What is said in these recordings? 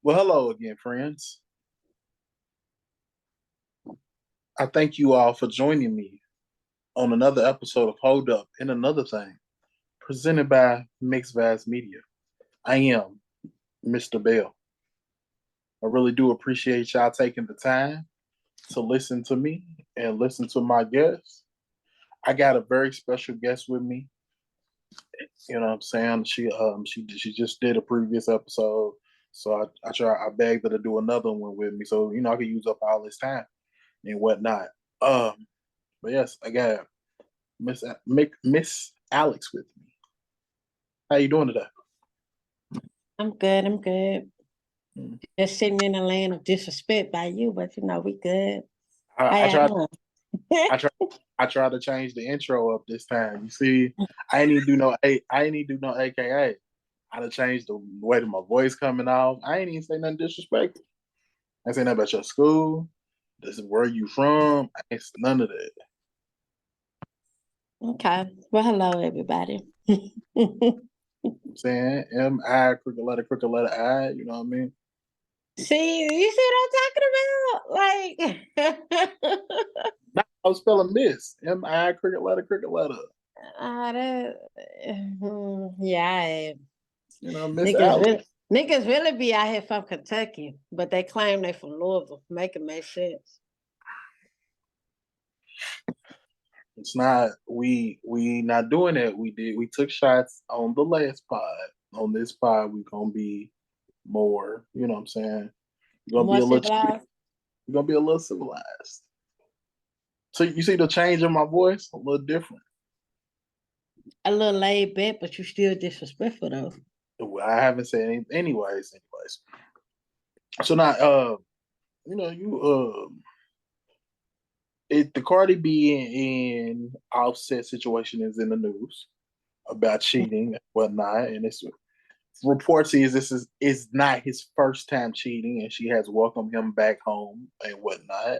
Well, hello again, friends. I thank you all for joining me on another episode of Hold Up and Another Thing, presented by Mixed Vast Media. I am Mr. Bell. I really do appreciate y'all taking the time to listen to me and listen to my guests. I got a very special guest with me. You know what I'm saying? She just did a previous episode. So I begged her to do another one with me. So, I could use up all this time and whatnot. Um, but yes, I got Miss Alex with me. How you doing today? I'm good. I'm good. Mm. Just sitting in a land of disrespect by you, but we good. I, How I y'all tried doing? I tried I tried to change the intro up this time. You see, I ain't even do no AKA. I done changed the way that my voice coming off. I ain't even say nothing disrespectful. I ain't say nothing about your school. This is where you from. I ain't none of that. Okay. Well, hello, everybody. I'm saying M-I, crooked letter I, you know what I mean? See, you see what I'm talking about? Like, Nah, I was spelling miss. M-I, crooked letter. yeah. Miss Alex. Niggas really be out here from Kentucky, but they claim they from Louisville. Make sense. It's not we not doing it. We took shots on the last pod. On this pod, we gonna be more, you know what I'm saying? We're gonna be More a little civilized. we're gonna be a little civilized. So you see the change in my voice? A little different. A little laid back, but you still disrespectful though. Well, I haven't said anyways. So now you the Cardi B and Offset situation is in the news about cheating and whatnot, and it's reports this is not his first time cheating, and she has welcomed him back home and whatnot.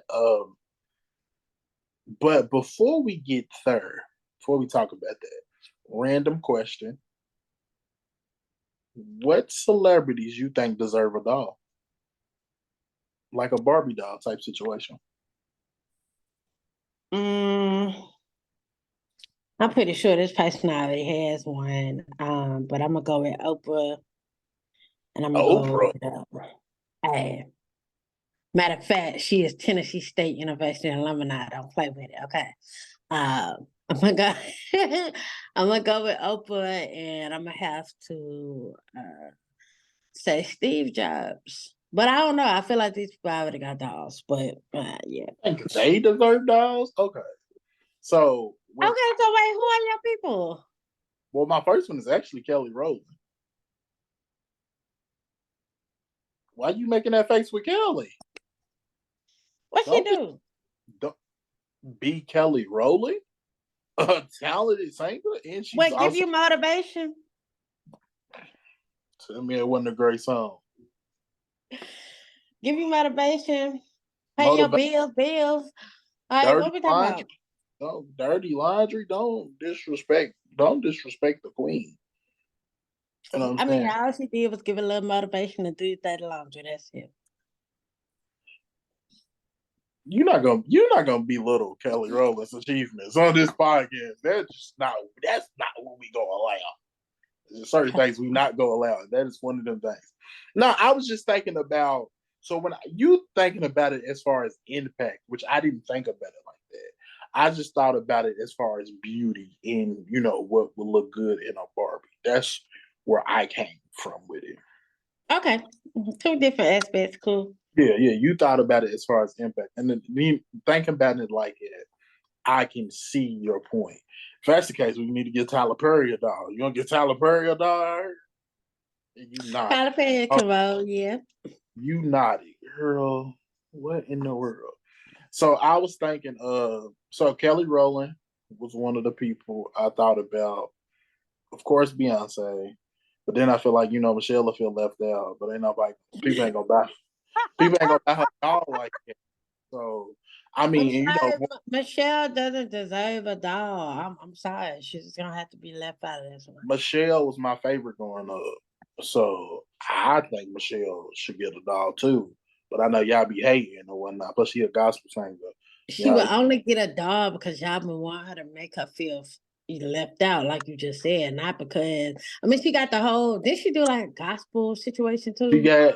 But before we get there, before we talk about that, random question: what celebrities you think deserve a doll, like a Barbie doll type situation? Mm, I'm pretty sure this person already has one. But I'm gonna go with Oprah, and I'm gonna go Oprah. with matter of fact, she is Tennessee State University alumni. Don't play with it, okay? I'm gonna go. I'm gonna go with Oprah, and I'm gonna have to say Steve Jobs. But I don't know. I feel like these people already got dolls. But yeah. I think they deserve dolls. Okay, so Okay, so wait, who are your people? well, my first one is actually Kelly Rowland. Why you making that face with Kelly? What she do? Don't be Kelly Rowland, a talented singer, and she's What give also you motivation? tell me it wasn't a great song. Give you motivation. Pay your Motivate bills. All right, dirty what we talking laundry. about? Don't dirty laundry. Don't disrespect. Don't disrespect the queen. You know what I I'm mean, saying? all she did was give a little motivation to do that laundry. That's it. You're not gonna belittle Kelly Rowland's achievements on this podcast. That's not what we gonna allow. There's certain things we not gonna allow. That is one of them things. No, I was just thinking about so when you thinking about it as far as impact, which I didn't think about it like that. I just thought about it as far as beauty and what would look good in a Barbie. That's where I came from with it. Okay, two different aspects. Cool. Yeah, you thought about it as far as impact, and then me thinking about it like it, I can see your point. If that's the case, we need to get Tyler Perry a doll. You gonna get Tyler Perry a doll? You not. Tyler Perry can roll, yeah. You naughty girl. What in the world? So I was thinking so Kelly Rowland was one of the people I thought about. Of course Beyonce. But then I feel like, Michelle will feel left out. But ain't nobody people ain't gonna buy her doll like that. So I I'm mean, sorry, Michelle doesn't deserve a doll. I'm sorry. She's gonna have to be left out of this one. Michelle was my favorite growing up. So I think Michelle should get a dog too. But I know y'all be hating or whatnot. But she a gospel singer. She Yeah, will only get a dog because y'all been wanting her to make her feel left out, like you just said, not because I mean she got the whole. Did she do like gospel situation too?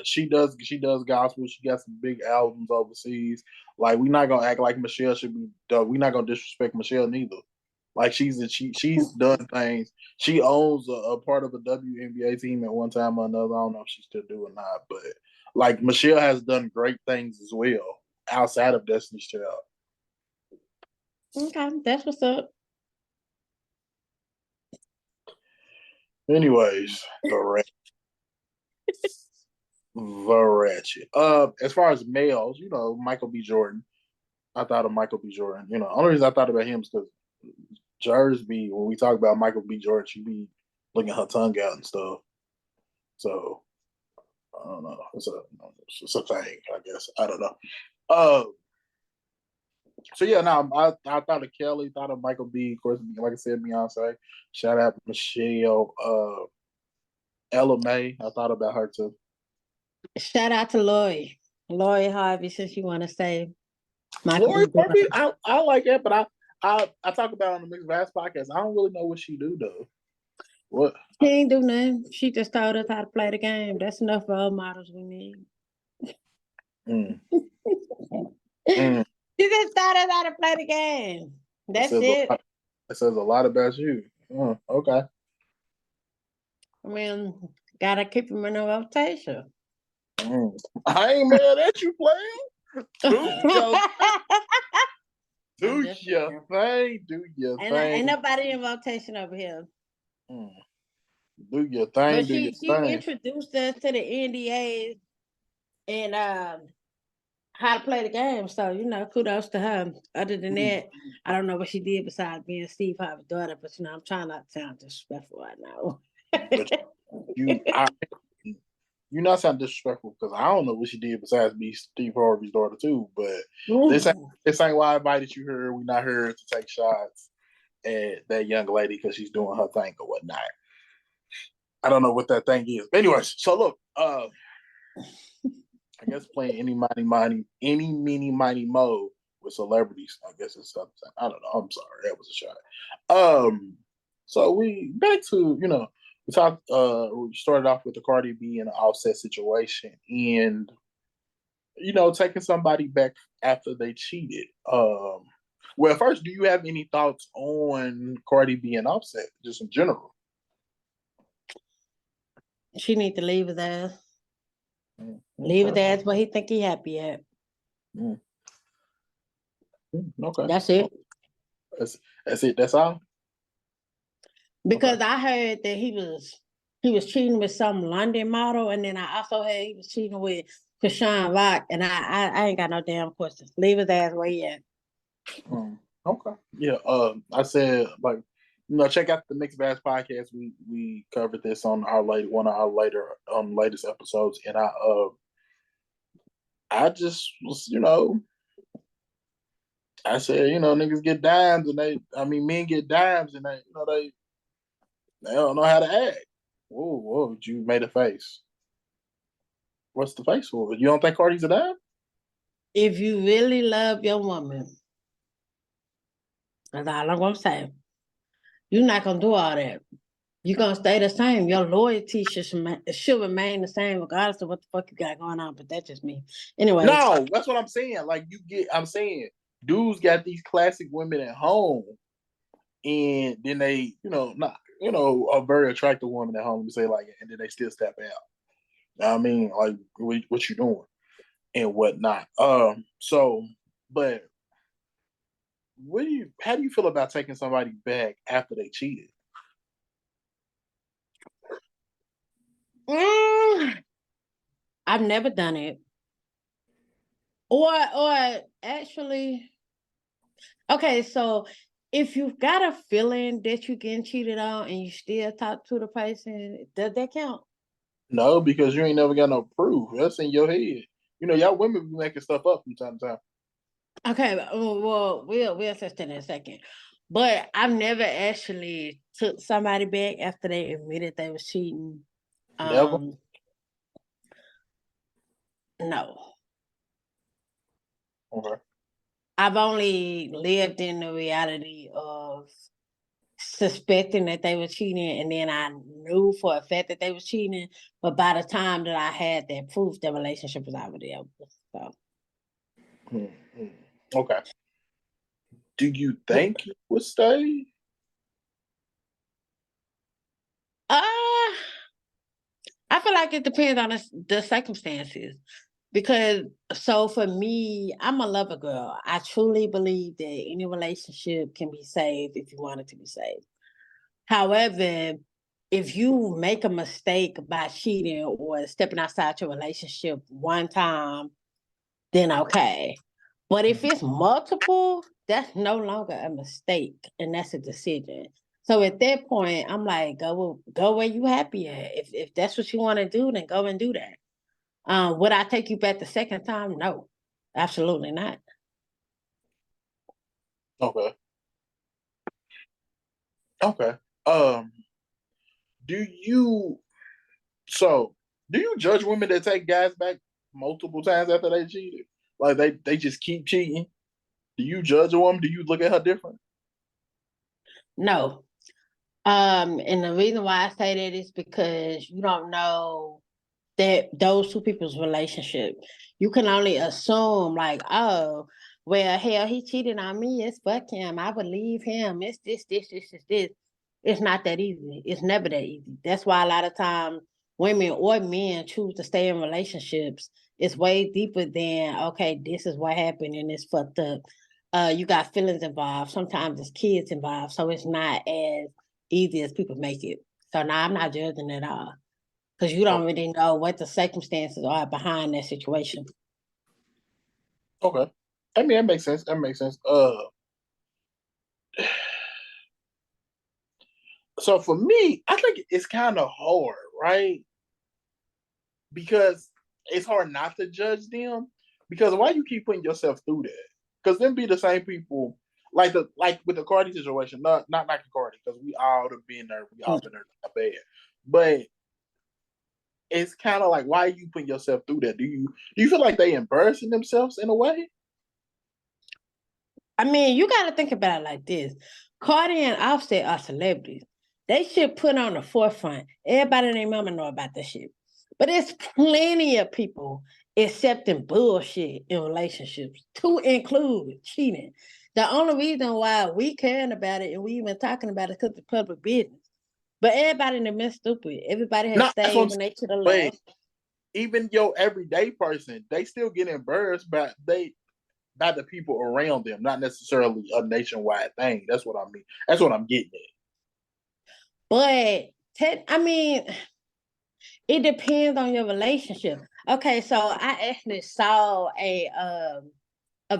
she does gospel. She got some big albums overseas. Like we not gonna act like Michelle should be. We not gonna disrespect Michelle neither. Like she's done things. She owns a part of a WNBA team at one time or another. I don't know if she's still doing that, but like Michelle has done great things as well outside of Destiny's Child. Okay, that's what's up. Anyways, the ratchet. As far as males, Michael B. Jordan. I thought of Michael B. Jordan. Only reason I thought about him is because Jersey, when we talk about Michael B. Jordan, she be looking her tongue out and stuff. So I don't know. It's a thing, I guess. I don't know. Uh, so yeah, no, I thought of Kelly, thought of Michael B. Of course, like I said, Beyonce. Shout out Michelle. Ella May. I thought about her too. Shout out to Lori Harvey, since you want to say Michael Lori B. Harvey, Jordan. I like that, but I talk about it on the Mixed Bass podcast. I don't really know what she do though. What? She ain't do nothing. She just taught us how to play the game. That's enough role models we need. Mm. Mm. She just taught us how to play the game. That's it. It says a lot about you. Okay. I mean, gotta keep him in a rotation. I ain't mad at you playing. Do your thing. Do your thing. Ain't nobody in rotation over here. Do your thing. But do your she thing. introduced us to the NDAs and how to play the game. So, kudos to her. Other than that, I don't know what she did besides being Steve Harvey's daughter, but I'm trying not to sound disrespectful right now. You're not sounding disrespectful because I don't know what she did besides be Steve Harvey's daughter too. But this ain't why I invited you here. We're not here to take shots at that young lady because she's doing her thing or whatnot. I don't know what that thing is. But anyways, so look, I guess playing any meeny miny mo with celebrities. I guess it's something. I don't know. I'm sorry, that was a shot. So we back to we talked. We started off with the Cardi B and the Offset situation, and taking somebody back after they cheated. Well, first, do you have any thoughts on Cardi B and Offset, just in general? She need to leave his ass. Leave his ass where he think he happy at. Okay. That's it. That's it. That's all. Because I heard that he was cheating with some London model, and then I also heard he was cheating with Krishan Rock, and I ain't got no damn questions. Leave his ass where he at. Okay. Yeah. I said check out the Mixed Bass podcast. We covered this on one of our latest episodes, and I just was I said niggas get dimes and men get dimes and they don't know how to act. Whoa, you made a face. What's the face for? You don't think Cardi's a dime? If you really love your woman, that's all I'm gonna say. You're not gonna do all that. You're gonna stay the same. Your loyalty should remain the same regardless of what the fuck you got going on. But that's just me. Anyway. No, that's what I'm saying. I'm saying dudes got these classic women at home, and then they, a very attractive woman at home, you say and then they still step out. I mean, what you doing and whatnot. But how do you feel about taking somebody back after they cheated? I've never done it. Or actually, okay, so if you've got a feeling that you're getting cheated on and you still talk to the person, does that count? No, because you ain't never got no proof. That's in your head. Y'all women be making stuff up from time to time. Okay, well, we'll assess that in a second. But I've never actually took somebody back after they admitted they was cheating. Never? No. Okay. I've only lived in the reality of suspecting that they were cheating, and then I knew for a fact that they was cheating. But by the time that I had that proof, the relationship was already over. So, Mhm. Okay. Do you but think you would stay? uh, I feel like it depends on the circumstances. Because so for me, I'm a lover girl. I truly believe that any relationship can be saved if you want it to be saved. However, if you make a mistake by cheating or stepping outside your relationship one time, then okay. But if it's multiple, that's no longer a mistake and that's a decision. So at that point, I'm like, go where you happy at. If that's what you want to do, then go and do that. Would I take you back the second time? No, absolutely not. Okay. Okay. Um, do you so do you judge women that take guys back multiple times after they cheated? Like they just keep cheating? Do you judge a woman? Do you look at her different? No. And the reason why I say that is because you don't know that those two people's relationship. You can only assume like, oh, well, hell, he cheated on me. It's fuck him. I would leave him. It's this. It's not that easy. It's never that easy. That's why a lot of times women or men choose to stay in relationships. It's way deeper than okay, this is what happened and it's fucked up. You got feelings involved. Sometimes there's kids involved, so it's not as easy as people make it. So now I'm not judging at all because you don't really know what the circumstances are behind that situation. Okay. I mean that makes sense. That makes sense. So for me, I think it's kind of hard, right? Because it's hard not to judge them. Because why you keep putting yourself through that? Because them be the same people, like with the Cardi situation. Not like Cardi, because we all have been there. We all been there bad. But it's kind of like why are you putting yourself through that? Do you feel like they embarrassing themselves in a way? I mean, you got to think about it like this: Cardi and Offset are celebrities. They should put on the forefront. Everybody and their mama know about this shit. But there's plenty of people accepting bullshit in relationships, to include cheating. The only reason why we caring about it and we even talking about it because it's public business. But everybody in the midst stupid. Everybody has No, that's what I'm stayed when saying. they should have But left. even your everyday person, they still get embarrassed by the people around them, not necessarily a nationwide thing. That's what I mean. That's what I'm getting at. But I mean, it depends on your relationship. Okay, so I actually saw a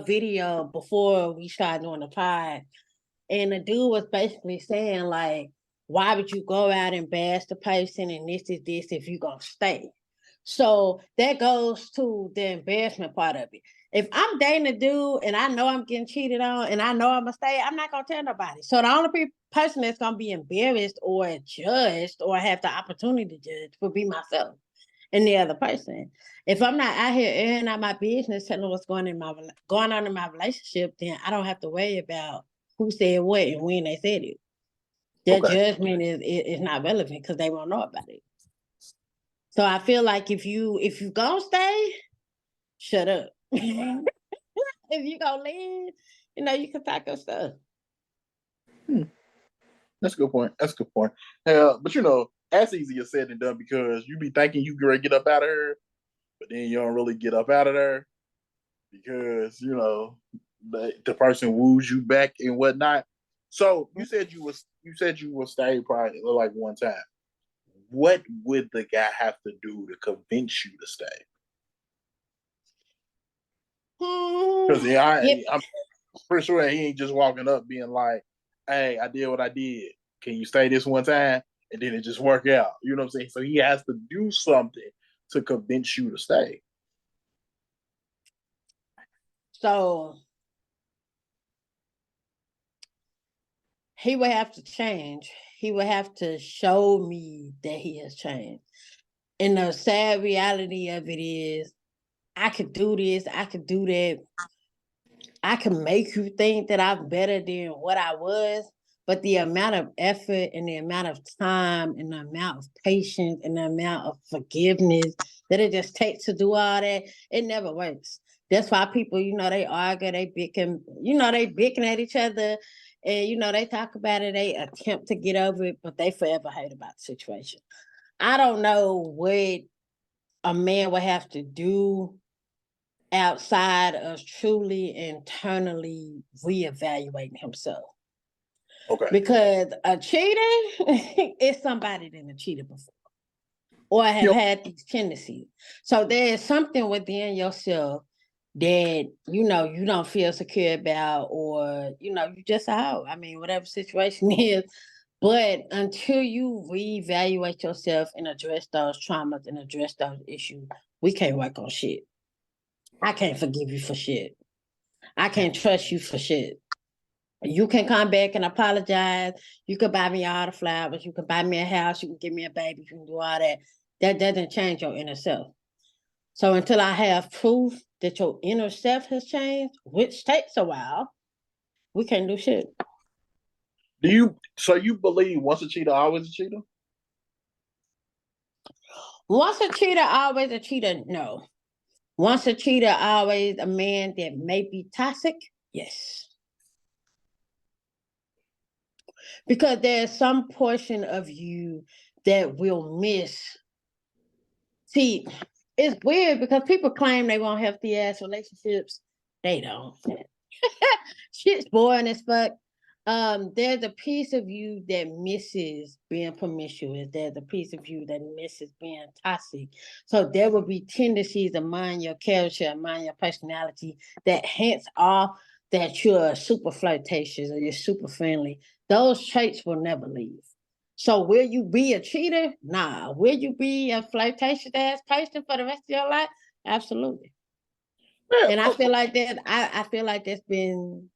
video before we started doing the pod, and the dude was basically saying like, why would you go out and bash the person and this is this if you gonna stay? So that goes to the embarrassment part of it. If I'm dating a dude and I know I'm getting cheated on and I know I'm gonna stay, I'm not gonna tell nobody. So the only person that's gonna be embarrassed or judged or have the opportunity to judge will be myself and the other person. If I'm not out here airing out my business, telling what's going on in my relationship, then I don't have to worry about who said what and when they said it. Their Okay. judgment is not relevant because they won't know about it. So I feel like if you gonna stay, shut up. If you gonna leave, you can pack your stuff. Hmm. That's a good point. That's a good point. But that's easier said than done because you be thinking you gonna get up out of here, but then you don't really get up out of there because the person woos you back and whatnot. So you said you will stay probably like one time. What would the guy have to do to convince you to stay? Because Yep. I'm pretty sure he ain't just walking up being like, "Hey, I did what I did. Can you stay this one time?" And then it just work out. You know what I'm saying? So he has to do something to convince you to stay. So he would have to change. He would have to show me that he has changed. And the sad reality of it is I could do this, I could do that. I can make you think that I'm better than what I was, but the amount of effort and the amount of time and the amount of patience and the amount of forgiveness that it just takes to do all that, it never works. That's why people, they argue, they bicker, they bickering at each other, and they talk about it, they attempt to get over it, but they forever hate about the situation. I don't know what a man would have to do outside of truly internally reevaluating himself. Okay. Because a cheater is somebody that cheated before or have had these tendencies. So there's something within yourself that you don't feel secure about, or you just out. I mean, whatever situation is. But until you reevaluate yourself and address those traumas and address those issues, we can't work on shit. I can't forgive you for shit. I can't trust you for shit. You can come back and apologize. You can buy me all the flowers. You can buy me a house. You can give me a baby. You can do all that. That doesn't change your inner self. So until I have proof that your inner self has changed, which takes a while, we can't do shit. So you believe once a cheater, always a cheater? Once a cheater, always a cheater? No. Once a cheater, always a man that may be toxic? Yes. Because there's some portion of you that will miss. See, it's weird because people claim they want healthy ass relationships. They don't. Shit's boring as fuck. There's a piece of you that misses being promiscuous. There's a piece of you that misses being toxic. So there will be tendencies among your character, among your personality that hints off that you're super flirtatious or you're super friendly. Those traits will never leave. So will you be a cheater? Nah. Will you be a flirtatious ass person for the rest of your life? Absolutely. Yeah, and I feel like that. I feel like that's been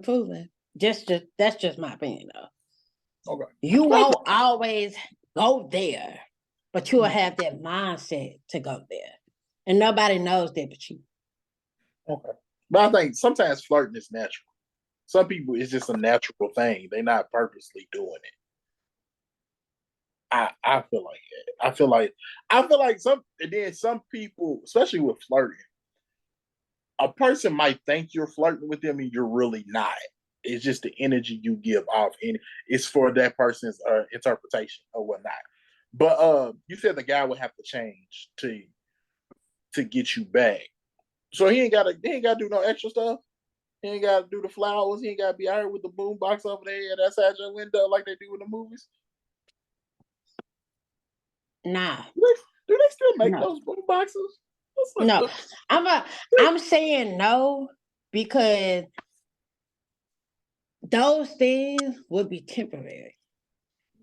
proven. That's just my opinion, though. Okay. You won't always go there, but you'll have that mindset to go there, and nobody knows that but you. Okay, but I think sometimes flirting is natural. Some people, it's just a natural thing. They're not purposely doing it. I feel like that. I feel like some people, especially with flirting, a person might think you're flirting with them and you're really not. It's just the energy you give off, and it's for that person's interpretation or whatnot. But you said the guy would have to change to get you back. So he ain't gotta do no extra stuff. He ain't gotta do the flowers. He ain't gotta be out here with the boom box over there and outside your window like they do in the movies. Nah. Do they still make those boom boxes? No. I'm saying no because those things would be temporary.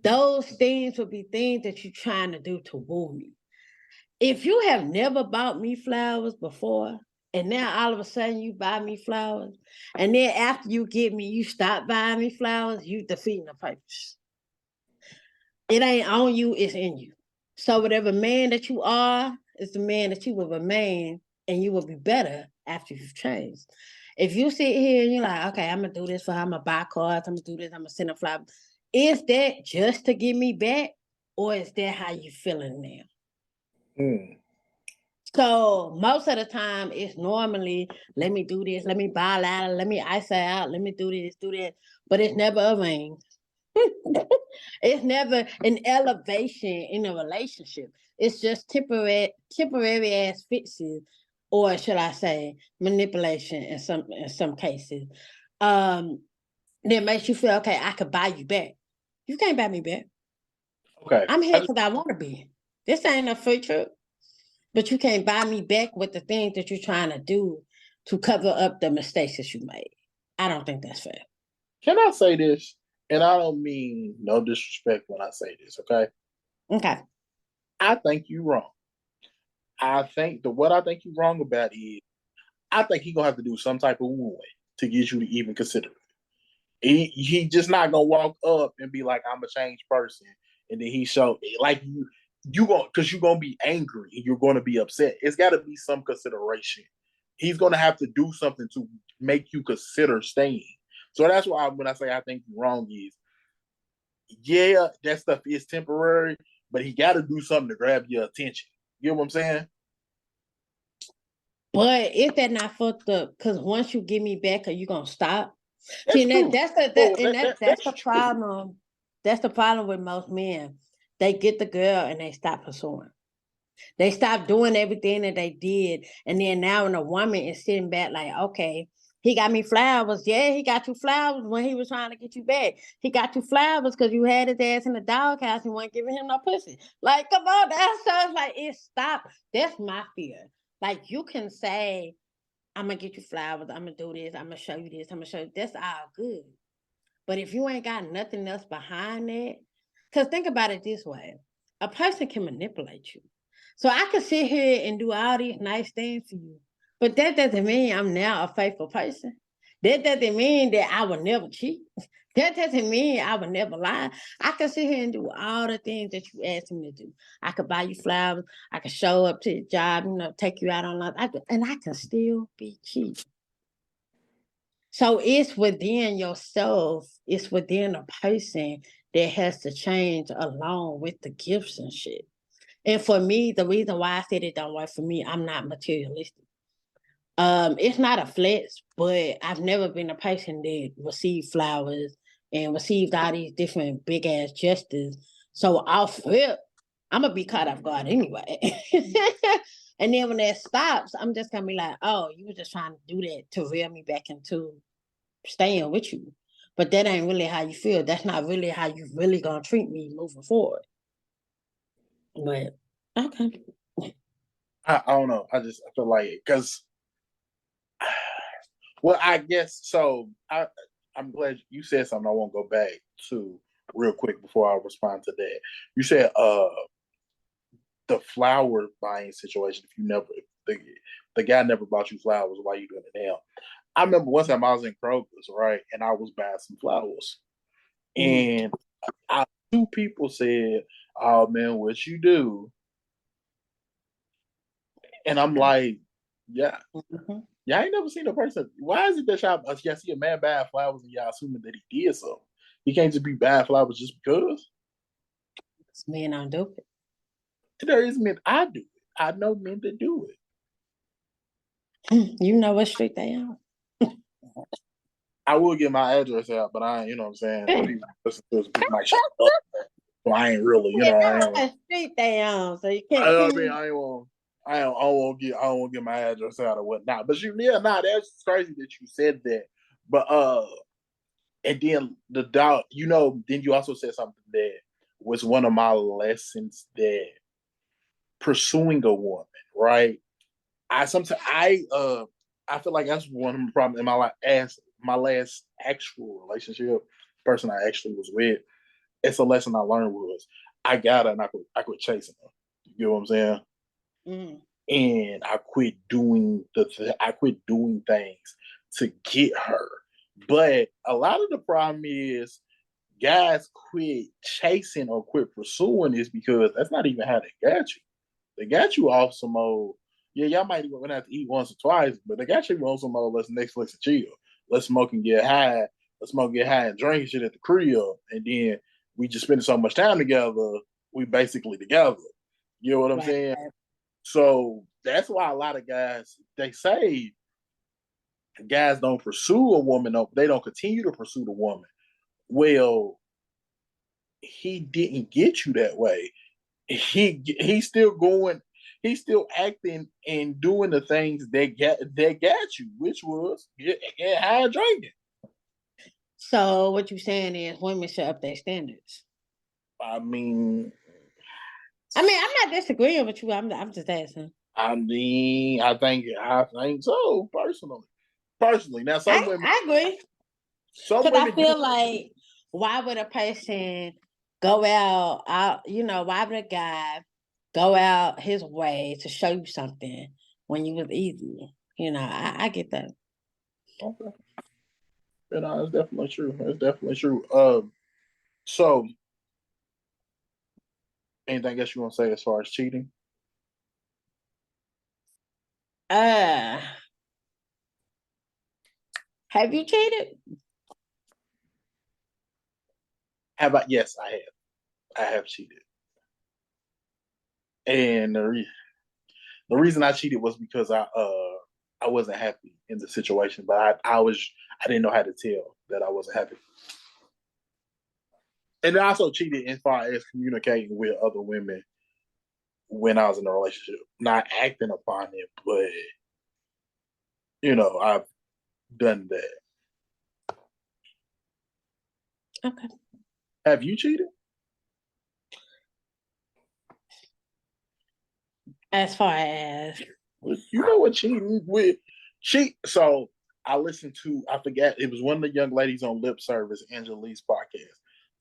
Those things would be things that you're trying to do to woo me. If you have never bought me flowers before, and now all of a sudden you buy me flowers, and then after you get me, you stop buying me flowers, you defeating the purpose. It ain't on you, it's in you. So whatever man that you are is the man that you will remain, and you will be better after you've changed. If you sit here and you're like, okay, I'm gonna do this I'm gonna buy cards, I'm gonna do this, I'm gonna send a flower. Is that just to get me back, or is that how you feeling now? So most of the time, it's normally, let me do this, let me buy a ladder, let me ice out, let me do this, do that. But it's never a ring. It's never an elevation in a relationship. It's just temporary ass fixes, or should I say manipulation in some cases. That makes you feel, okay, I could buy you back. You can't buy me back. Okay. I'm here because I want to be. This ain't a free trip. But you can't buy me back with the things that you're trying to do to cover up the mistakes that you made. I don't think that's fair. Can I say this? And I don't mean no disrespect when I say this, okay? Okay. I think you're wrong. What I think you're wrong about is I think he's gonna have to do some type of wooing to get you to even consider it. He just not gonna walk up and be like, I'm a changed person, and then he show like because you're gonna be angry and you're gonna be upset. It's got to be some consideration. He's gonna have to do something to make you consider staying. So that's why when I say I think you're wrong is, yeah, that stuff is temporary, but he got to do something to grab your attention. You know what I'm saying? But if that not fucked up, because once you give me back, are you gonna stop? See, That's true. that's the Oh, that's that's the true. problem. That's the problem with most men. They get the girl and they stop pursuing. They stop doing everything that they did, and then now when a woman is sitting back like, okay, he got me flowers. Yeah, he got you flowers when he was trying to get you back. He got you flowers because you had his ass in the doghouse and weren't giving him no pussy. Like, come on, that sounds like it stopped. That's my fear. Like, you can say, I'm gonna get you flowers. I'm gonna do this. I'm gonna show you this. I'm gonna show you. That's all good. But if you ain't got nothing else behind that, because think about it this way, a person can manipulate you. So I can sit here and do all these nice things for you, but that doesn't mean I'm now a faithful person. That doesn't mean that I will never cheat. That doesn't mean I will never lie. I can sit here and do all the things that you asked me to do. I could buy you flowers. I could show up to your job, take you out on lunch. And I can still be cheap. So it's within yourself, it's within a person that has to change along with the gifts and shit. And for me, the reason why I said it don't work for me, I'm not materialistic. It's not a flex, but I've never been a person that received flowers and received all these different big ass gestures. So off rip, I'm gonna be caught off guard anyway. And then when that stops, I'm just gonna be like, oh, you were just trying to do that to reel me back into staying with you. But that ain't really how you feel. That's not really how you really gonna treat me moving forward. But okay. I don't know. I feel like because well, I guess so. I'm glad you said something. I won't go back to real quick before I respond to that. You said the flower buying situation. If you never if the guy never bought you flowers, why you doing it now? I remember one time I was in Kroger's, right, and I was buying some flowers, and two people said, "Oh man, what you do?" And I'm like, "Yeah, Mm-hmm. y'all ain't never seen a person. Why is it that y'all see a man buying flowers and y'all assuming that he did something? He can't just be buying flowers just because. Men don't do it. There is men I do it. I know men that do it. You know what street they on. I will get my address out, but I ain't, you know what I'm saying? People listen to us, people might shut up. So I ain't really, You know what street they on, so you can't I see mean, me. I won't get my address out or whatnot. But that's crazy that you said that. But and then the doubt, then you also said something that was one of my lessons that pursuing a woman, right? I feel like that's one of the problems in my life as my last actual relationship person I actually was with. It's a lesson I learned was I got her and I quit chasing her. You know what I'm saying? Mm. And I quit doing things to get her. But a lot of the problem is guys quit chasing or quit pursuing is because that's not even how they got you. They got you off some old, yeah, y'all might even have to eat once or twice, but they got you on some old, let's Netflix and chill. Let's smoke and get high. Let's smoke, get high and drink shit at the crib. And then we just spend so much time together, we basically together. You know what I'm Right. saying? So that's why a lot of guys, they say guys don't pursue a woman, they don't continue to pursue the woman. Well, he didn't get you that way. He's still going, he's still acting and doing the things that got you, which was get high and drinking. So what you saying is women should up their standards. I mean, I'm not disagreeing with you. I'm just asking. I think so personally. Personally, now I agree. some Because I women do. feel like, why would a person go why would a guy go out his way to show you something when you was easy? I get that. Okay, it's definitely true. It's definitely true. So Anything else you want to say as far as cheating? Uh, have you cheated? Have I? Yes, I have. I have cheated, and the reason I cheated was because I wasn't happy in the situation, but I didn't know how to tell that I wasn't happy, and I also cheated as far as communicating with other women when I was in a relationship, not acting upon it, but I've done that. Okay. Have you cheated? As far as You know what cheating with cheat. So I listened to, I forget, it was one of the young ladies on Lip Service, Angela Lee's podcast.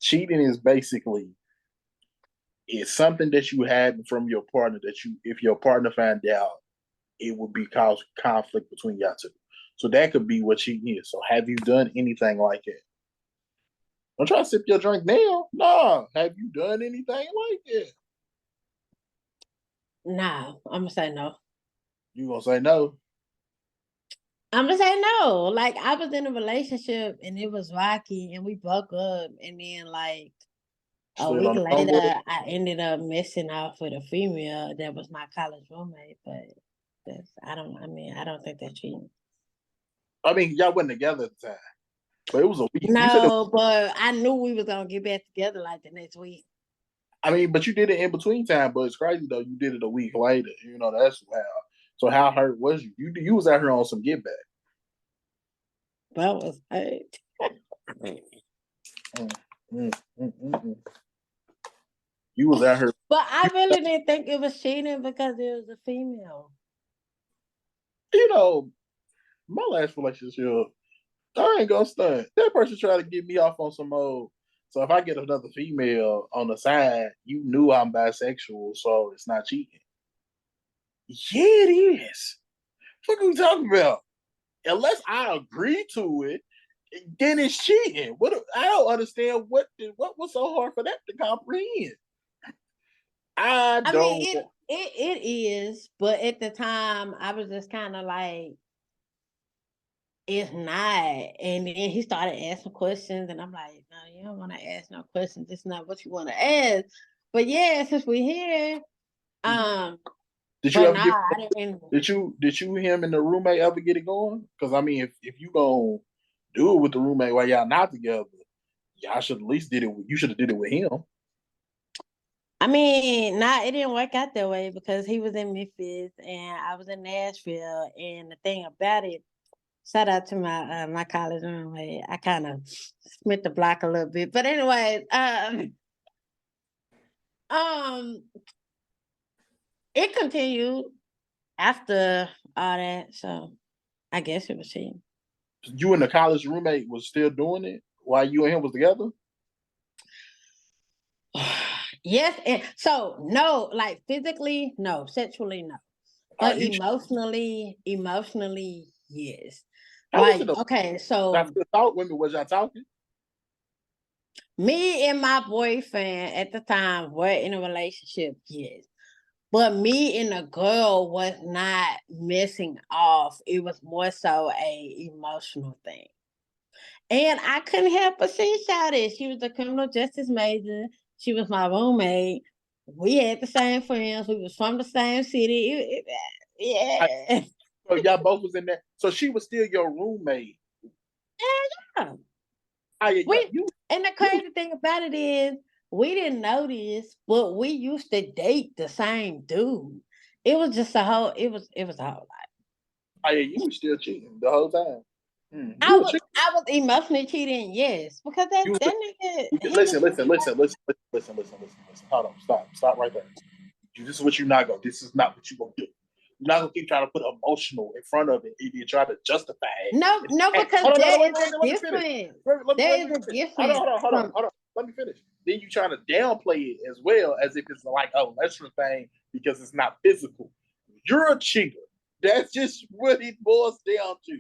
Cheating is basically it's something that you had from your partner that if your partner found out, it would be cause conflict between y'all two. So that could be what cheating is. So have you done anything like it? Don't try to sip your drink now. Nah. Have you done anything like it? no, I'm gonna say no. You gonna say no? I'm gonna say no. Like I was in a relationship and it was rocky and we broke up and then like a Still week on the phone with her? later I ended up messing off with a female that was my college roommate, but I don't think that's cheating. I mean, y'all wasn't together at the time, but it was a week. You said it. No, but I knew we was gonna get back together like the next week. I mean, but you did it in between time. But it's crazy though. You did it a week later. That's how. So how hurt was you? You was out here on some get back. That was hurt. Mm, mm, mm. You was out here. But I really didn't think it was cheating because it was a female. My last relationship, I ain't gonna stunt. That person tried to get me off on some old. So if I get another female on the side, you knew I'm bisexual, so it's not cheating. Yeah, it is. What are we talking about? Unless I agree to it, then it's cheating. What I don't understand what was so hard for that to comprehend. I I don't. mean, it is, but at the time, I was just kind of like, it's not. And then he started asking questions, and I'm like, no, you don't want to ask no questions. It's not what you want to ask. But yeah, since we're here, Did you but ever nah, get? I didn't. Did you him and the roommate ever get it going? Because I mean, if you gonna do it with the roommate while y'all not together, y'all should at least did it. You should have did it with him. I mean, nah, it didn't work out that way because he was in Memphis and I was in Nashville. And the thing about it, shout out to my college roommate. I kind of split the block a little bit, but anyway, um, it continued after all that, so I guess it was cheating. You and the college roommate was still doing it while you and him was together. Yes, and so no, like physically, no, sexually, no, but You emotionally, yes. how was it? Like, okay, I so still talk women. Was y'all talking? me and my boyfriend at the time were in a relationship, yes. But me and the girl was not messing off. It was more so a emotional thing. And I couldn't help but see Shawty. She was a criminal justice major. She was my roommate. We had the same friends. We was from the same city. Yeah. So y'all both was in there. So she was still your roommate. Yeah. Yeah, We you. and the crazy thing about it is we didn't know this, but we used to date the same dude. It was just a whole it was a whole lot. Yeah, you was still cheating the whole time. You were cheating. I was emotionally cheating, yes. Because You was, that nigga he was listen. Hold on, stop right there. This is what you're not gonna. This is not what you gonna do. You're not gonna keep trying to put emotional in front of it and you try to justify it. no, because Hold on, there wait, is a let me finish. difference. Let There me is a finish. difference from Hold on. Let me finish. Then you trying to downplay it as well as if it's like a lesser thing because it's not physical. You're a cheater. That's just what it boils down to.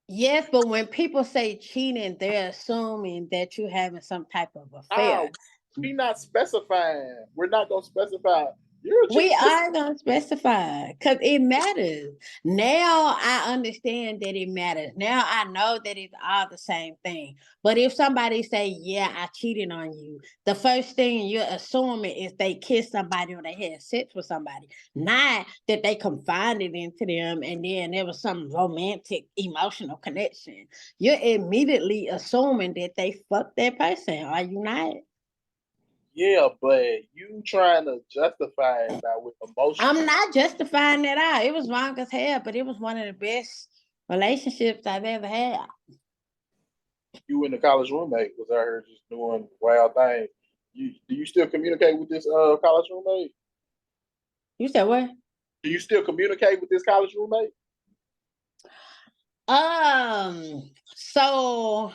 yes, but when people say cheating, they're assuming that you're having some type of Oh, affair. We not specifying. We're not gonna specify. You're We just are gonna specify because it matters. Now I understand that it matters. Now I know that it's all the same thing. But if somebody say, "Yeah, I cheated on you," the first thing you're assuming is they kissed somebody or they had sex with somebody, not that they confided into them and then there was some romantic, emotional connection. You're immediately assuming that they fucked that person. Are you not? yeah, but you trying to justify it by with I'm emotional. not justifying that out. It was wrong as hell, but it was one of the best relationships I've ever had. You and the college roommate was out here just doing wild things. Do you still communicate with this college roommate? You said what? Do you still communicate with this college roommate? So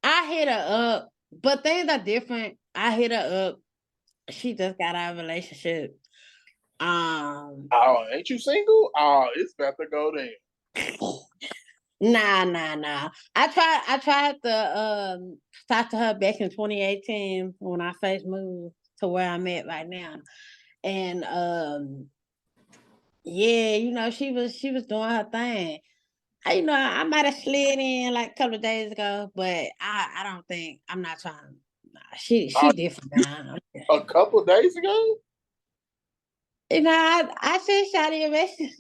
I hit her up, but things are different. I hit her up. She just got out of a relationship. Um, Oh, ain't you single? Oh, it's about to go then. nah. I tried to talk to her back in 2018 when I first moved to where I'm at right now. And yeah, she was doing her thing. I might have slid in like a couple of days ago, but I don't think I'm not trying. Nah, she different You now. a couple of days ago? I said Shotty a message,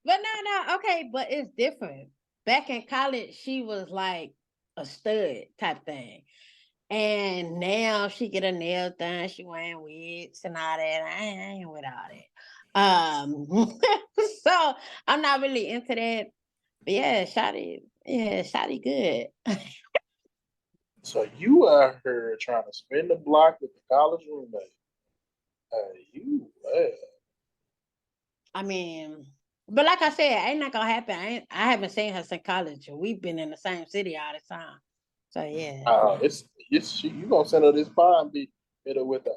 but no, okay, but it's different. Back in college, she was like a stud type thing. And now she get her nails done, she wearing wigs and all that. I ain't with all that. So I'm not really into that. But yeah, Shotty good. So you out here trying to spin the block with the college roommate. You I mean, but like I said, ain't not gonna happen. I haven't seen her since college. We've been in the same city all the time. So yeah. you gonna send her this pie and be hit her with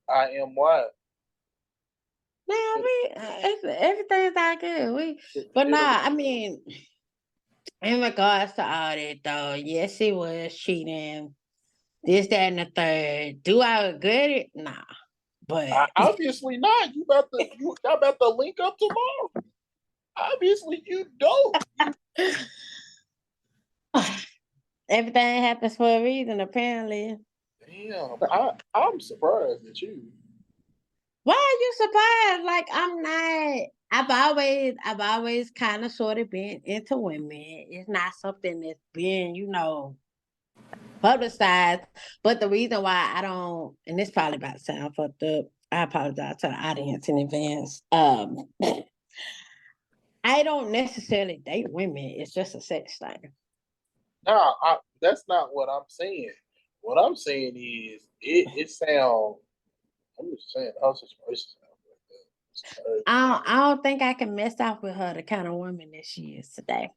I am why. No, everything's all good. But Hit her with nah, I mean, in regards to all that though, yes, it was cheating. This, that, and the third. Do I regret it? Nah. But obviously not. Y'all about to link up tomorrow. Obviously you don't. everything happens for a reason, apparently. Damn, I'm surprised at you. Why are you surprised? Like I'm not. I've always kind of sort of been into women. It's not something that's been, publicized. But the reason why I don't, and this probably about to sound fucked up. I apologize to the audience in advance. I don't necessarily date women. It's just a sex thing. No, that's not what I'm saying. What I'm saying is it sounds. I'm just saying how situation sounds like that. I don't think I can mess off with her the kind of woman that she is today.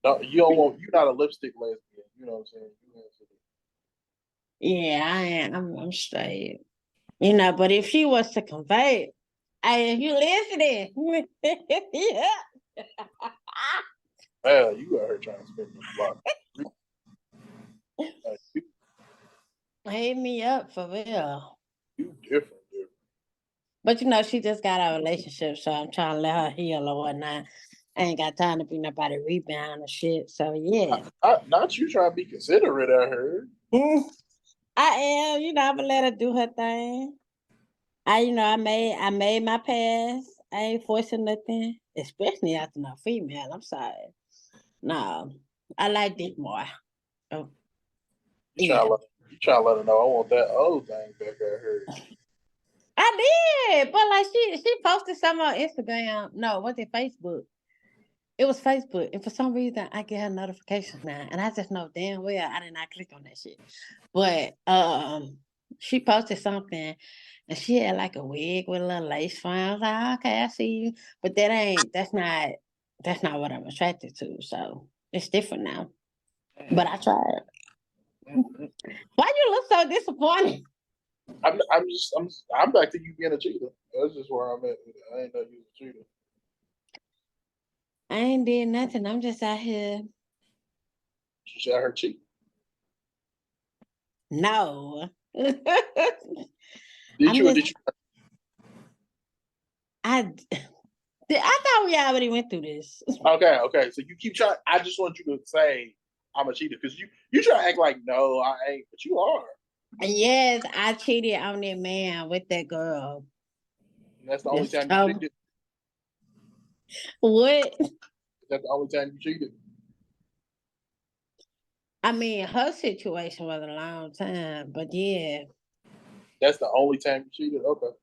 Don't, you don't want. You're not a lipstick lesbian. You know what I'm saying? Yeah, I am. I'm straight. But if she was to convey, hey, if you listening, yeah. Well, you got her trying to spin the block. You, Hit me up for real. you different, different. But she just got a relationship, so I'm trying to let her heal or whatnot. I ain't got time to be nobody rebound or shit. So yeah. Not you trying to be considerate. I heard. Mm, I am, I'm gonna let her do her thing. I made my pass. I ain't forcing nothing, especially after no female. I'm sorry. No, I like dick more. Oh, You trying yeah, to let you trying to let her know I want that old thing back. I heard. I did. But like she posted something on Instagram. No, was it Facebook? It was Facebook, and for some reason I get her notifications now, and I just know damn well I did not click on that shit. But she posted something, and she had like a wig with a little lace front. I was like, okay, I see you, but that's not what I'm attracted to. So it's different now. But I tried. Why you look so disappointed? I'm back to you being a cheater. That's just where I'm at. I ain't know you was a cheater. I ain't did nothing. I'm just out here. She shot her cheek. No. Did I'm you or just did you? I I thought we already went through this. Okay. So you keep trying. I just want you to say I'm a cheater because you try to act like no, I ain't, but you are. Yes, I cheated on that man with that girl. And that's the only Just time you told cheated. what? That's the only time you cheated. I mean, her situation was a long time, but yeah, That's the only time you cheated. Okay.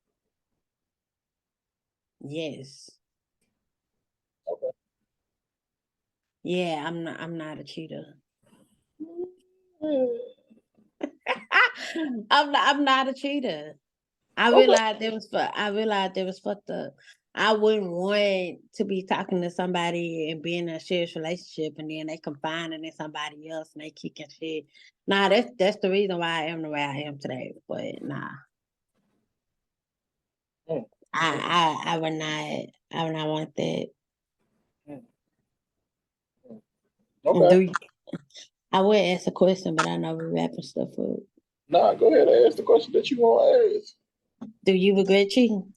yes. Okay. Yeah, I'm not a cheater. I'm not a cheater. Okay. I realized it was fucked up. I wouldn't want to be talking to somebody and be in a serious relationship and then they confiding in somebody else and they kicking shit. Nah, that's the reason why I am the way I am today. But nah. Mm, I would not want that. mm, mm. Okay. Do you, I would ask a question, but I know we're wrapping stuff up. Nah, go ahead and ask the question that you want to ask. Do you regret cheating?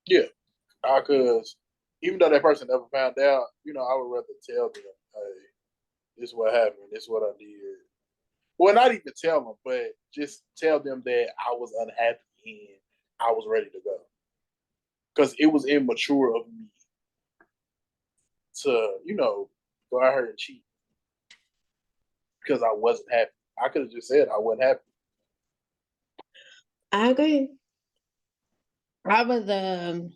Yeah. Because even though that person never found out, I would rather tell them, hey, this is what happened, this is what I did. Well, not even tell them, but just tell them that I was unhappy and I was ready to go. Because it was immature of me to, go out here and cheat because I wasn't happy. I could have just said I wasn't happy. I agree. I was the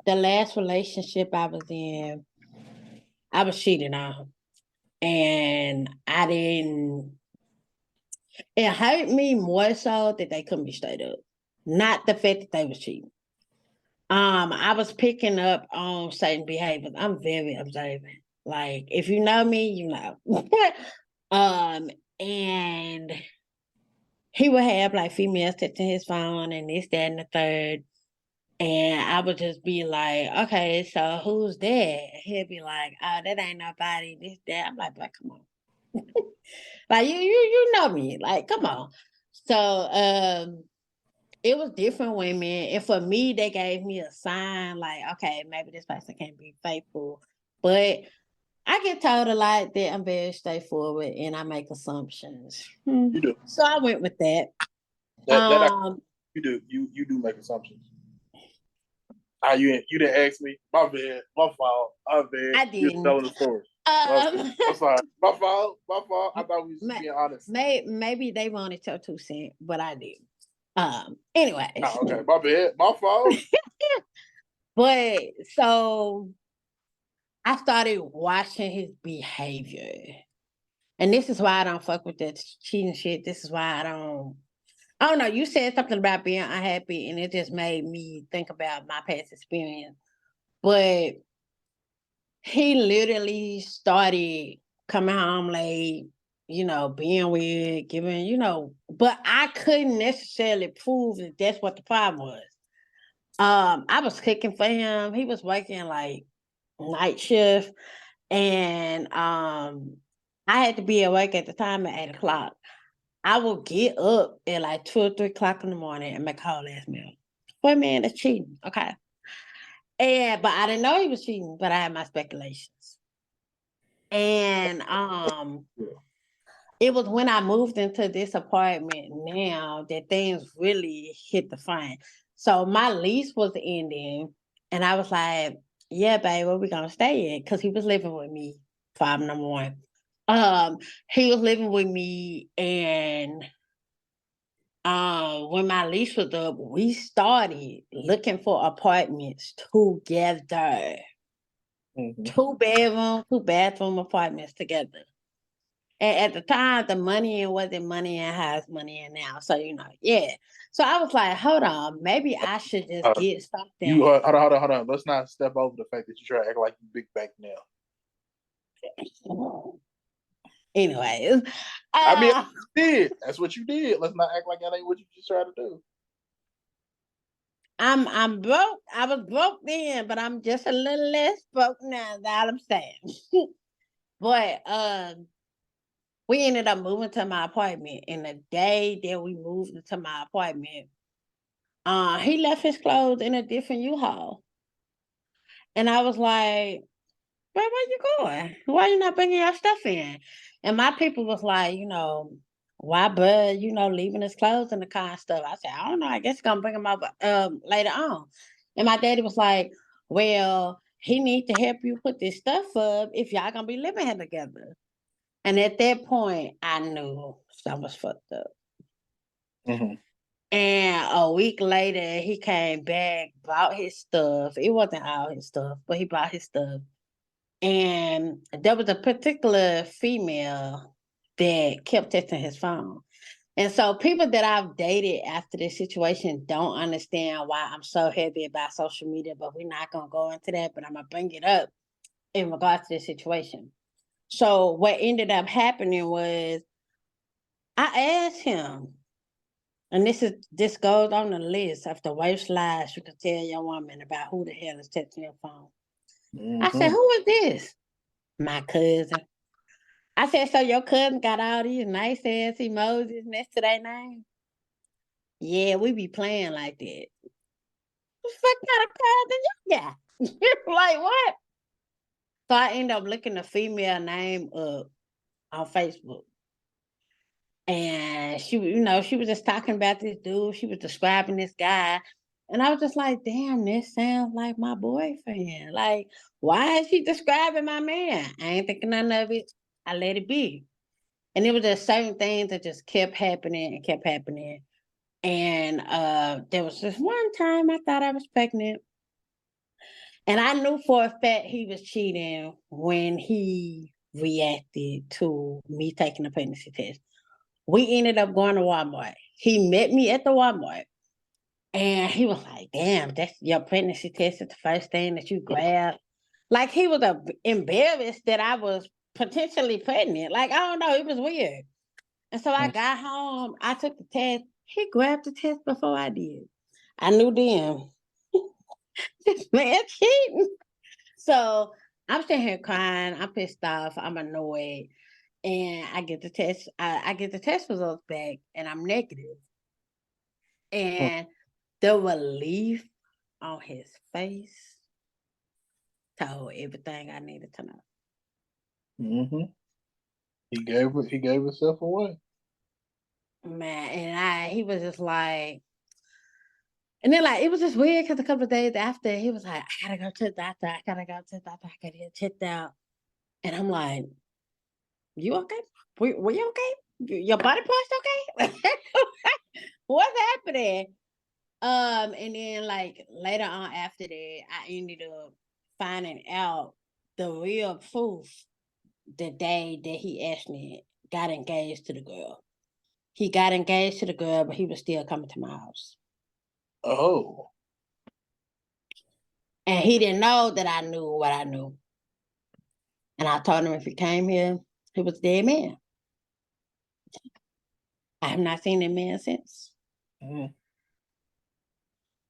last relationship I was in, I was cheating on. And I didn't it hurt me more so that they couldn't be straight up. Not the fact that they was cheating. I was picking up on certain behaviors. I'm very observant. Like if you know me, you know. And he would have like females texting his phone and this, that, and the third. And I would just be like, okay, so who's that? He'd be like, oh, that ain't nobody, this, that. I'm like, come on. Like you know me. Like, come on. So it was different women. And for me, they gave me a sign like, okay, maybe this person can't be faithful. But I get told a lot that I'm very straightforward and I make assumptions. You do. So I went with that. That you do. You do make assumptions. You didn't ask me. My bad. My fault. My bad. I You're didn't. telling the story. I'm sorry. My fault. My fault. I thought we was just being honest. Maybe they wanted your 2 cents, but I didn't. Anyways. Oh, okay. My bad. My fault. But so I started watching his behavior. And this is why I don't fuck with that cheating shit. This is why I don't know. You said something about being unhappy, and it just made me think about my past experience. But he literally started coming home late, being weird, but I couldn't necessarily prove that that's what the problem was. I was cooking for him. He was working like night shift, and I had to be at work at the time at 8 o'clock. I would get up at like 2 or 3 o'clock in the morning and make a whole ass meal. For a man that's cheating, okay. But I didn't know he was cheating, but I had my speculations. And it was when I moved into this apartment now that things really hit the fan. So my lease was ending, and I was like, "Yeah, babe, where we gonna stay at?" Because he was living with me. Problem number one. He was living with me, and when my lease was up, we started looking for apartments together. Mm-hmm. 2 bedroom, 2 bathroom apartments together. And at the time, the money wasn't money and how it's money and now. So, yeah. So I was like, hold on, maybe I should just get You something. hold on. Let's not step over the fact that you try to act like you big bank now. Anyways, I mean, you did. That's what you did. Let's not act like that ain't what you just tried to do. I'm broke. I was broke then, but I'm just a little less broke now. That's all I'm saying. But we ended up moving to my apartment. And the day that we moved into my apartment, he left his clothes in a different U-Haul. And I was like, where you going? Why you not bringing your stuff in? And my people was like, why Bud, leaving his clothes in the car and stuff. I said, I don't know. I guess gonna bring them up later on. And my daddy was like, well, he need to help you put this stuff up if y'all gonna be living here together. And at that point, I knew something was fucked up. Mm-hmm. And a week later, he came back, bought his stuff. It wasn't all his stuff, but he bought his stuff. And there was a particular female that kept texting his phone. And so people that I've dated after this situation don't understand why I'm so heavy about social media, but we're not going to go into that, but I'm going to bring it up in regards to this situation. So what ended up happening was I asked him, and this goes on the list of the worst lies you can tell your woman about who the hell is texting your phone. I said, Mm-hmm. who is this? My cousin. I said, so your cousin got all these nice ass emojis next to their name? Yeah, we be playing like that. What the fuck kind of cousin you got? Like what? So I end up looking the female name up on Facebook. And she was just talking about this dude. She was describing this guy. And I was just like, damn, this sounds like my boyfriend. Like, why is she describing my man? I ain't thinking none of it. I let it be. And it was just certain things that just kept happening and kept happening. And there was this one time I thought I was pregnant. And I knew for a fact he was cheating when he reacted to me taking a pregnancy test. We ended up going to Walmart. He met me at the Walmart. And he was like, damn, that's your pregnancy test is the first thing that you grabbed. Like he was embarrassed that I was potentially pregnant. Like, I don't know, it was weird. And so I got home, I took the test. He grabbed the test before I did. I knew then, this man cheating. So I'm sitting here crying. I'm pissed off. I'm annoyed. And I get the test. I get the test results back, and I'm negative. And the relief on his face told everything I needed to know. Mm-hmm. He gave himself away. Man, and he was just like, and then like it was just weird because a couple of days after he was like, I gotta go to the doctor. I gotta go to the doctor. I gotta get checked out. And I'm like, you okay? Were you okay? Your body parts okay? What's happening? And then like later on after that, I ended up finding out the real proof the day that he actually got engaged to the girl. He got engaged to the girl, but he was still coming to my house. Oh. And he didn't know that I knew what I knew. And I told him if he came here, he was a dead man. I have not seen that man since. Mm.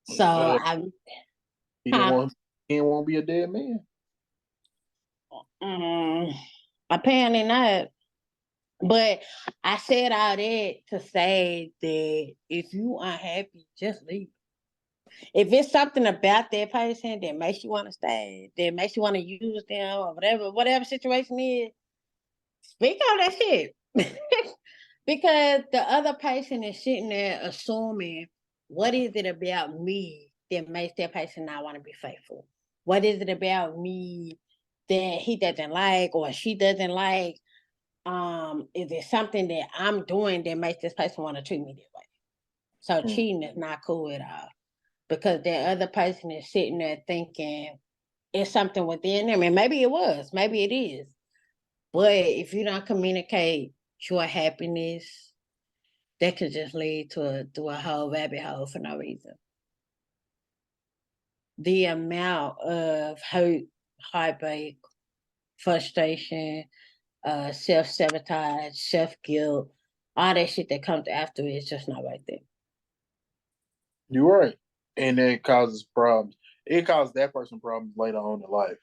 So I He didn't huh? want he didn't want to be a dead man. Mm, apparently not. But I said all that to say that if you unhappy, just leave. If it's something about that person that makes you want to stay, that makes you want to use them or whatever situation is, speak on that shit. Because the other person is sitting there assuming, what is it about me that makes that person not want to be faithful? What is it about me that he doesn't like or she doesn't like? Is it something that I'm doing that makes this person want to treat me that way? So cheating is not cool at all because the other person is sitting there thinking it's something within them, and maybe it was, maybe it is. But if you don't communicate your happiness, that could just lead to a whole rabbit hole for no reason. The amount of hurt, heartbreak, frustration, self sabotage, self guilt, all that shit that comes after it is just not right there. You're right. And it causes problems. It causes that person problems later on in life.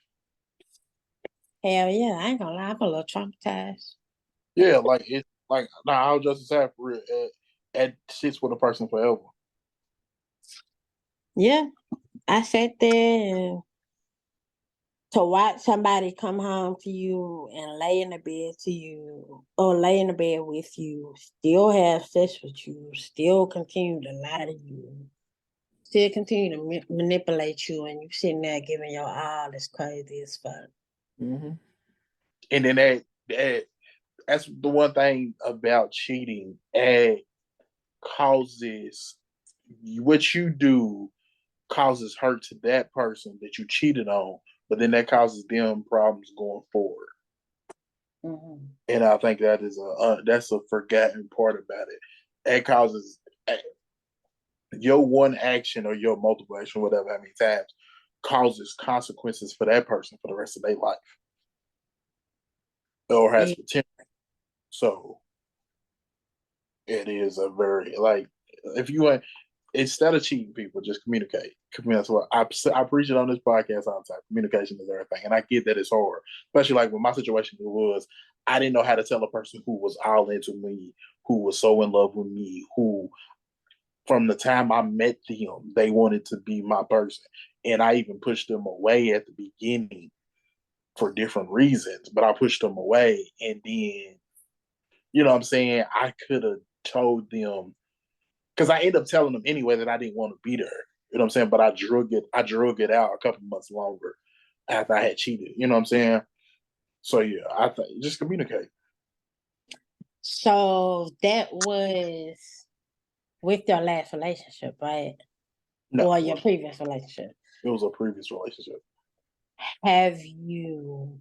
Hell yeah, I ain't gonna lie, I'm a little traumatized. Yeah, like it's like nah, I was just say for real. It sits with a person forever. Yeah, I sat there and to watch somebody come home to you and lay in the bed to you or lay in the bed with you, still have sex with you, still continue to lie to you, still continue to manipulate you, and you sitting there giving your all is crazy as fuck. Mm-hmm. And then that's the one thing about cheating. It causes what you do causes hurt to that person that you cheated on, but then that causes them problems going forward. Mm-hmm. And I think that is that's a forgotten part about it. It causes your one action or your multiple action, whatever, how many times, causes consequences for that person for the rest of their life, or has Yeah. potential. So it is a very like if you want instead of cheating people, just communicate. That's what I preach it on this podcast all the time. Communication is everything, and I get that it's hard, especially like with my situation. It was I didn't know how to tell a person who was all into me, who was so in love with me, who from the time I met them, they wanted to be my person, and I even pushed them away at the beginning for different reasons, but I pushed them away, and then you know what I'm saying I could have told them because I ended up telling them anyway that I didn't want to be there. You know what I'm saying? But I drug it out a couple months longer after I had cheated. You know what I'm saying? So yeah, I think just communicate. So that was with your last relationship, right? No, Or your previous relationship. it was a previous relationship. Have you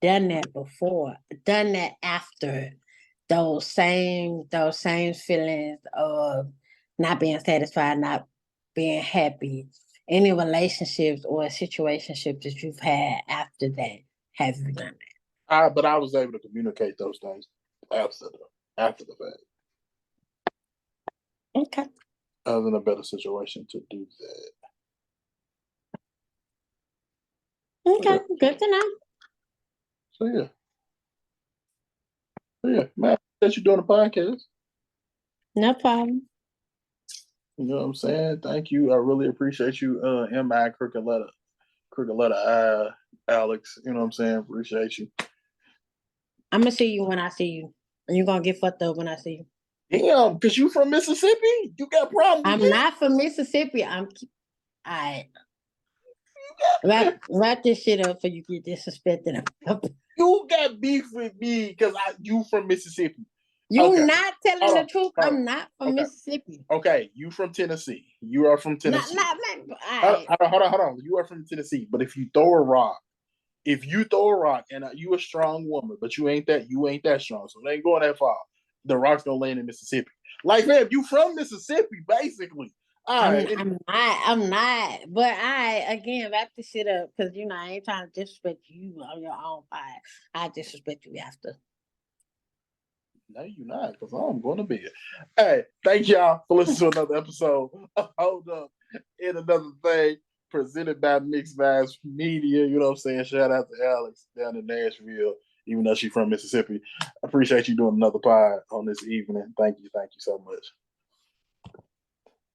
done that before? Done that after those same feelings of not being satisfied, not being happy? Any relationships or situationships that you've had after that? Have you done But I was able to communicate those things after the fact. that? Okay. I was in a better situation to do that. Okay. Yeah. Good to know. So yeah, man, that you're doing a podcast. No problem. You know what I'm saying? Thank you. I really appreciate you, M.I. Crooked letter Alex. You know what I'm saying? Appreciate you. I'm gonna see you when I see you. And you're gonna get fucked up when I see you. Damn, because you from Mississippi? You got problems with I'm me? not from Mississippi. I wrap this shit up for you get disrespected. You got beef with me because you from Mississippi. You Okay. not telling Hold the on. truth. Hold I'm on. not from Okay. Mississippi. Okay. You from Tennessee. You are from Not Tennessee. not not. I Hold on. You are from Tennessee. But if you throw a rock and you a strong woman, but you ain't that strong, so it ain't going that far. The rock's gonna land in Mississippi. Like, man, you from Mississippi, basically. All I'm right. I'm not. But I again wrap this shit up because I ain't trying to disrespect you on your own part. I disrespect you after. No, you're not, because I'm going to bed. Hey, thank y'all for listening to another episode of Hold Up in Another Thing, presented by Mixed Vibes Media. You know what I'm saying? Shout out to Alex down in Nashville, even though she's from Mississippi. I appreciate you doing another pod on this evening. Thank you so much.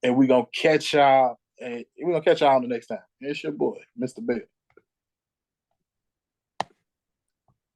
And we're gonna catch y'all. And we're gonna catch y'all on the next time. It's your boy, Mr. Bill.